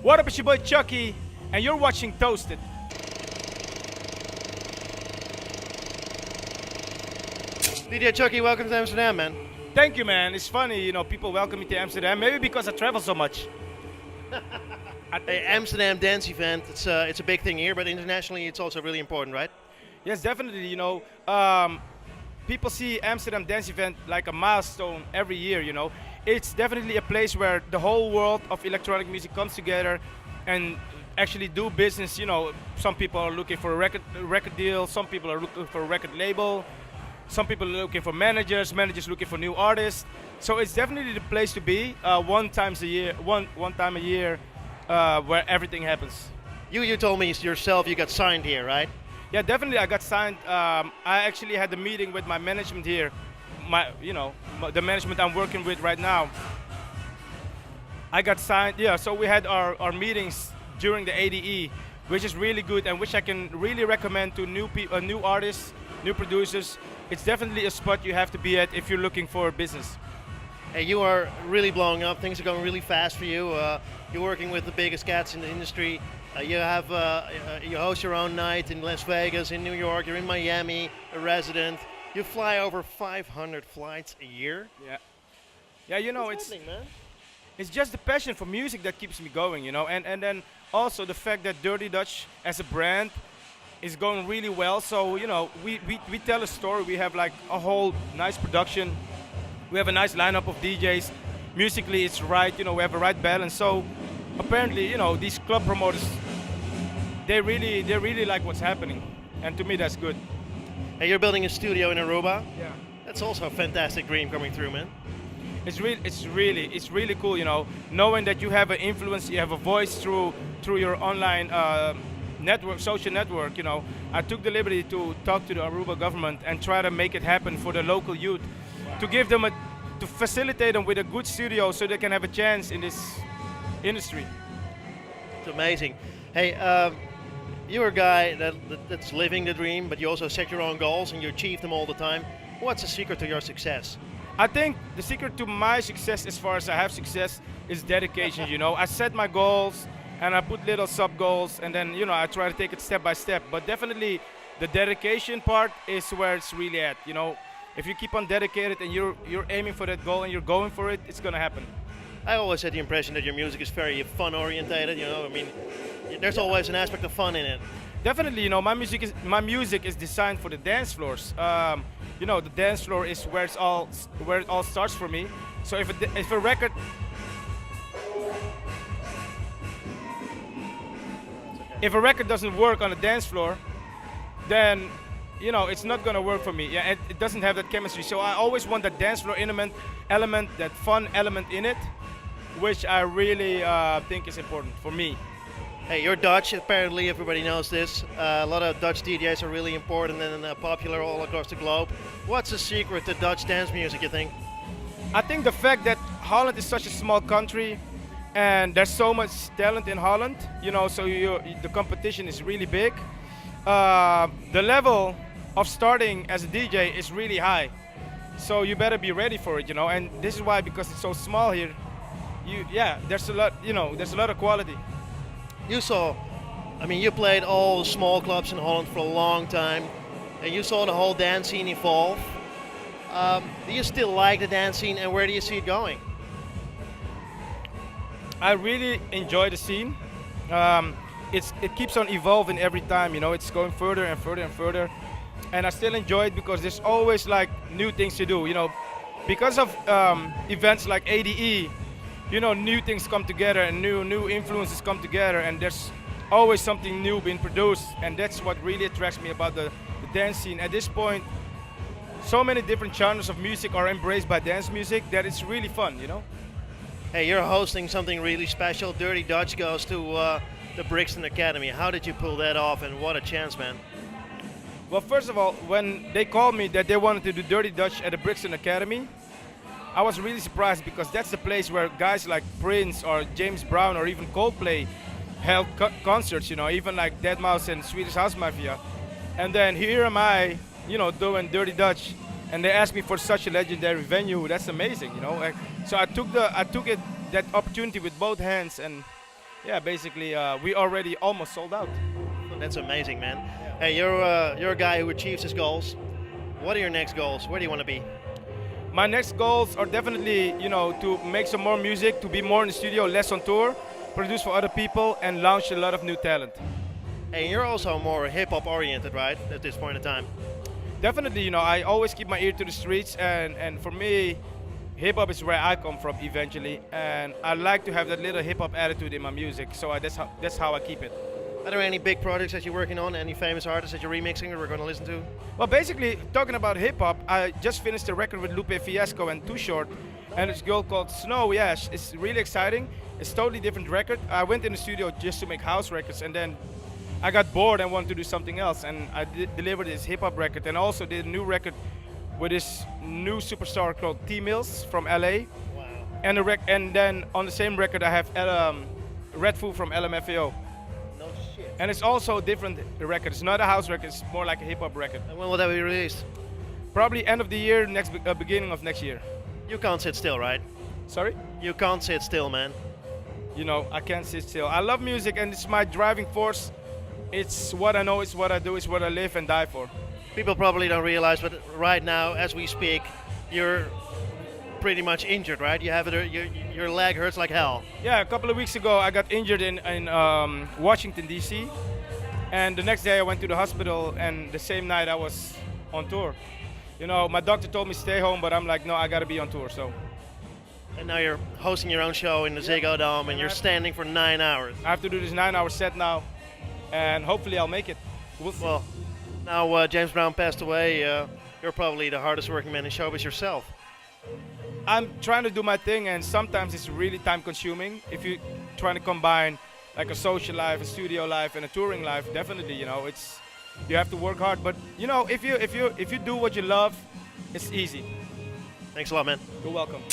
What up, it's your boy Chucky, and you're watching Toasted. DJ Chucky, welcome to Amsterdam, man. Thank you, man. It's funny, people welcome me to Amsterdam. Maybe because I travel so much. Hey, Amsterdam dance event, it's a big thing here, but internationally it's also really important, right? Yes, definitely. People see Amsterdam Dance Event like a milestone every year. It's definitely a place where the whole world of electronic music comes together and actually do business. Some people are looking for a record deal. Some people are looking for a record label. Some people are looking for managers looking for new artists. So it's definitely the place to be. One time a year, where everything happens. You told me yourself you got signed here, right? Yeah, definitely. I got signed. I actually had a meeting with my management here, the management I'm working with right now. I got signed. Yeah, so we had our meetings during the ADE, which is really good and which I can really recommend to new artists, new producers. It's definitely a spot you have to be at if you're looking for business. Hey, you are really blowing up. Things are going really fast for you. You're working with the biggest cats in the industry. You host your own night in Las Vegas, in New York. You're in Miami, a resident. You fly over 500 flights a year. Yeah. Yeah, What's happening, man? it's just the passion for music that keeps me going, and then also the fact that Dirty Dutch as a brand is going really well. So, we tell a story. We have like a whole nice production. We have a nice lineup of DJs. Musically, it's right. We have a right balance. So, apparently, these club promoters, they really like what's happening, and to me, that's good. Hey, you're building a studio in Aruba. Yeah. That's also a fantastic dream coming through, man. It's really cool. Knowing that you have an influence, you have a voice through your online network, social network. I took the liberty to talk to the Aruba government and try to make it happen for the local youth, to give them to facilitate them with a good studio so they can have a chance in this industry. It's amazing. Hey, you're a guy that's living the dream, but you also set your own goals and you achieve them all the time. What's the secret to your success? I think the secret to my success, as far as I have success, is dedication. I set my goals and I put little sub goals, and then I try to take it step by step. But definitely, the dedication part is where it's really at. If you keep on dedicated and you're aiming for that goal and you're going for it, it's gonna happen. I always had the impression that your music is very fun orientated. There's always an aspect of fun in it. Definitely, my music is designed for the dance floors. The dance floor is where it all starts for me. So if a record doesn't work on the dance floor, then it's not gonna work for me. Yeah, it doesn't have that chemistry. So I always want that dance floor element, that fun element in it, which I really think is important for me. Hey, you're Dutch. Apparently, everybody knows this. A lot of Dutch DJs are really important and popular all across the globe. What's the secret to Dutch dance music, you think? I think the fact that Holland is such a small country, and there's so much talent in Holland. So the competition is really big. The level of starting as a DJ is really high. So you better be ready for it. And this is why, because it's so small here. There's a lot of quality. You played all the small clubs in Holland for a long time, and you saw the whole dance scene evolve. Do you still like the dance scene, and where do you see it going? I really enjoy the scene. It keeps on evolving every time. It's going further and further and further, and I still enjoy it because there's always like new things to do. Because of events like ADE. New things come together and new influences come together, and there's always something new being produced, and that's what really attracts me about the dance scene. At this point, so many different genres of music are embraced by dance music that it's really fun. Hey, you're hosting something really special. Dirty Dutch goes to the Brixton Academy. How did you pull that off, and what a chance, man. Well, first of all, when they called me that they wanted to do Dirty Dutch at the Brixton Academy, I was really surprised because that's the place where guys like Prince or James Brown or even Coldplay held concerts, even like Deadmau5 and Swedish House Mafia. And then here am I, doing Dirty Dutch, and they asked me for such a legendary venue. That's amazing. So I took that opportunity with both hands, and yeah, basically, we already almost sold out. That's amazing, man. Hey, you're a guy who achieves his goals. What are your next goals? Where do you want to be? My next goals are definitely, to make some more music, to be more in the studio, less on tour, produce for other people, and launch a lot of new talent. Hey, you're also more hip hop oriented, right? At this point in time. Definitely, I always keep my ear to the streets, and for me, hip hop is where I come from eventually, and I like to have that little hip hop attitude in my music. So that's how I keep it. Are there any big projects that you're working on? Any famous artists that you're remixing that we're going to listen to? Well, basically, talking about hip hop, I just finished a record with Lupe Fiasco and Too Short, and it's a girl called Snow. Yeah, it's really exciting. It's a totally different record. I went in the studio just to make house records, and then I got bored and wanted to do something else, and I delivered this hip hop record, and also did a new record with this new superstar called T Mills from LA, Wow. and then on the same record I have Red Fool from LMFAO. No shit. And it's also a different record. It's not a house record. It's more like a hip hop record. And when will that be released? Probably end of the year, beginning of next year. You can't sit still, right? Sorry? You can't sit still, man. I can't sit still. I love music, and it's my driving force. It's what I know. It's what I do. It's what I live and die for. People probably don't realize, but right now, as we speak, you're pretty much injured, right? You have it. Your leg hurts like hell. Yeah, a couple of weeks ago I got injured in Washington D.C. and the next day I went to the hospital, and the same night I was on tour. My doctor told me stay home, but I'm like, no, I gotta be on tour. So And now you're hosting your own show in the Ziggo Dome, and you're standing for 9 hours. I have to do this 9-hour set now, and hopefully I'll make it. We'll see. Well, now James Brown passed away. You're probably the hardest working man in showbiz yourself. I'm trying to do my thing, and sometimes it's really time consuming. If you're trying to combine like a social life, a studio life, and a touring life, definitely, it's you have to work hard. But if you do what you love, it's easy. Thanks a lot, man. You're welcome.